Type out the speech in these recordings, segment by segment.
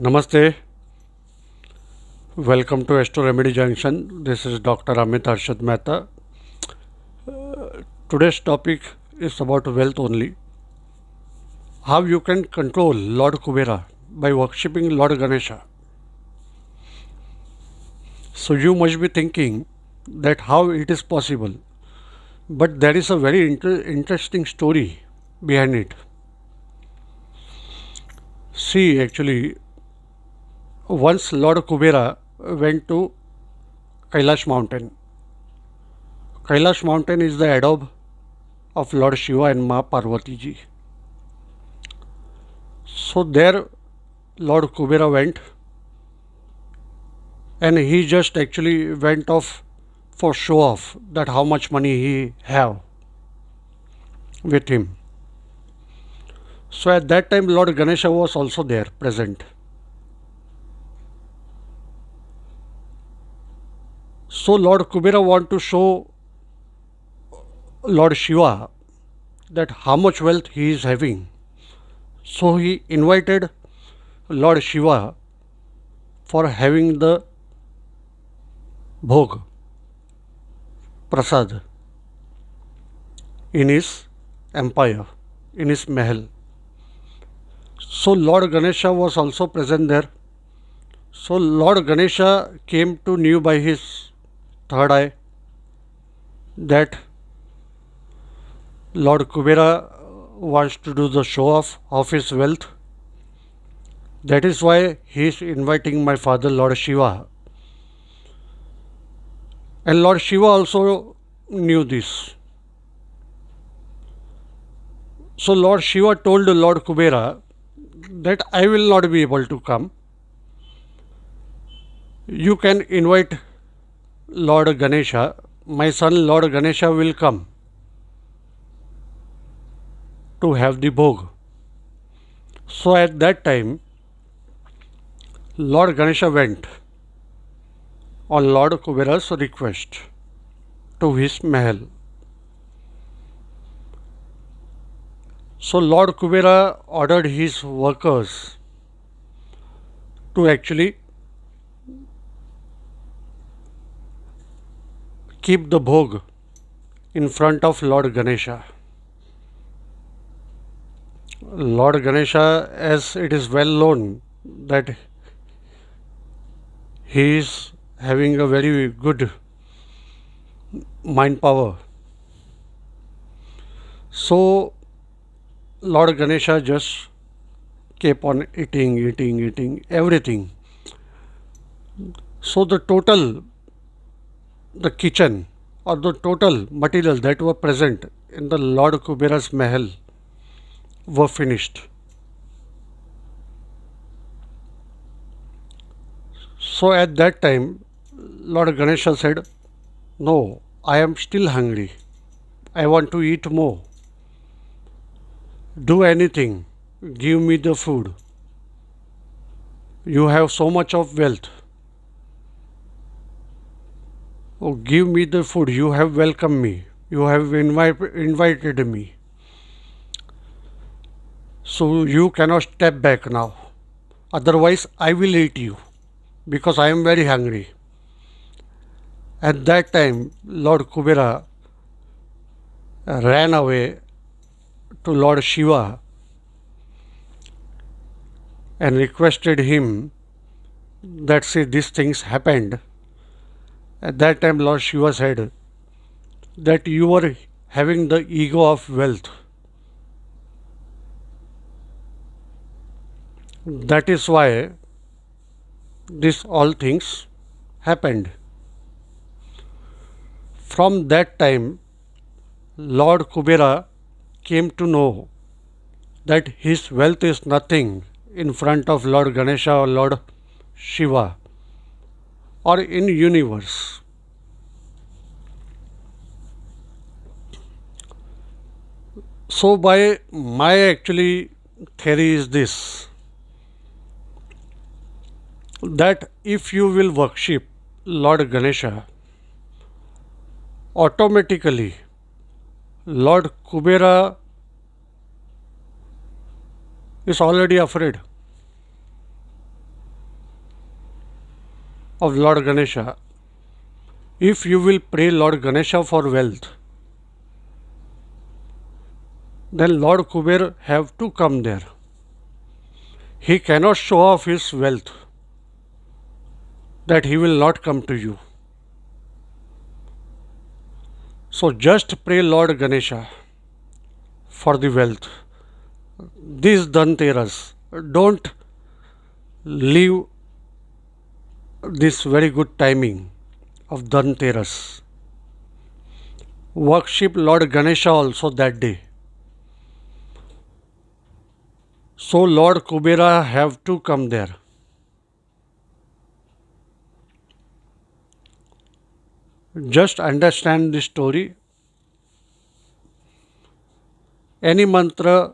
Namaste. Welcome to Astro Remedy Junction. This is Dr. Amit Arshad Mehta. Today's topic is about wealth only. How you can control Lord Kubera by worshipping Lord Ganesha. So you must be thinking that how it is possible. But there is a very interesting story behind it. See, actually, once Lord Kubera went to Kailash mountain. Kailash mountain is the abode of Lord Shiva and Ma Parvati ji. So there Lord Kubera went, and he just actually went off for show off that how much money he have with him. So at that time Lord Ganesha was also there present. So Lord Kubera want to show Lord Shiva that how much wealth he is having. So he invited Lord Shiva for having the bhog, prasad, in his empire, in his mahal. So Lord Ganesha was also present there. So Lord Ganesha came to knew by his third eye that Lord Kubera wants to do the show off of his wealth. That is why he is inviting my father Lord Shiva. And Lord Shiva also knew this. So Lord Shiva told Lord Kubera that I will not be able to come. You can invite Lord Ganesha. My son Lord Ganesha will come to have the bhog. So at that time, Lord Ganesha went on Lord Kubera's request to his mahal. So Lord Kubera ordered his workers to actually keep the bhog in front of Lord Ganesha. Lord Ganesha, as it is well known that he is having a very good mind power. So Lord Ganesha just kept on eating everything. So the kitchen or the total material that were present in the Lord Kubera's mahal were finished. So at that time, Lord Ganesha said, no, I am still hungry. I want to eat more. Do anything. Give me the food. You have so much of wealth. Oh, give me the food. You have welcomed me. You have invited me. So you cannot step back now. Otherwise, I will eat you because I am very hungry. At that time, Lord Kubera ran away to Lord Shiva and requested him that see these things happened. At that time, Lord Shiva said that you were having the ego of wealth. That is why this all things happened. From that time, Lord Kubera came to know that his wealth is nothing in front of Lord Ganesha or Lord Shiva or in universe. So by my actually theory is this, that if you will worship Lord Ganesha, automatically Lord Kubera is already afraid. of Lord Ganesha. If you will pray Lord Ganesha for wealth, then Lord Kuber have to come there. He cannot show off his wealth, that he will not come to you. So just pray Lord Ganesha for the wealth. This Dhanteras, don't leave this very good timing of Dhanteras. Worship Lord Ganesha also that day. So Lord Kubera have to come there. Just understand the story. Any mantra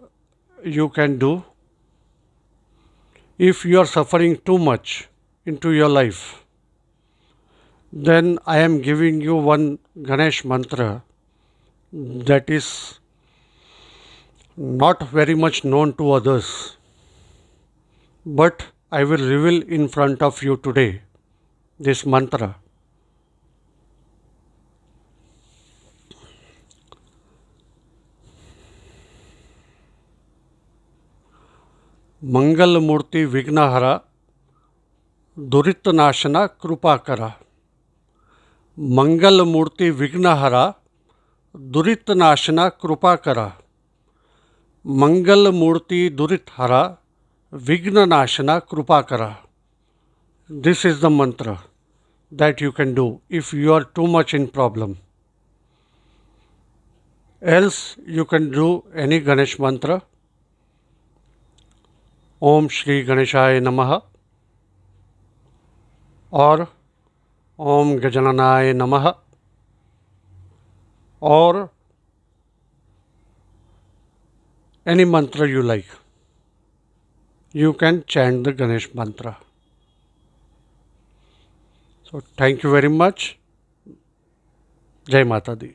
you can do. If you are suffering too much into your life, then I am giving you one Ganesh mantra that is not very much known to others, but I will reveal in front of you today this mantra. मंगल मूर्ति विघ्नहरा दुरित नाशना कृपा करा. मंगल मूर्ति विघ्नहरा दुरित नाशना कृपा करा. मंगल मूर्ति दुरित हरा विघ्न नाशना कृपा करा. This is the mantra that you can do if you are too much in problem. Else you can do any Ganesh mantra. ओम श्री गणेशाय नमः और ओम गजाननाय नमः or any mantra you like. You can chant the Ganesh mantra. So thank you very much. Jai Mata Di.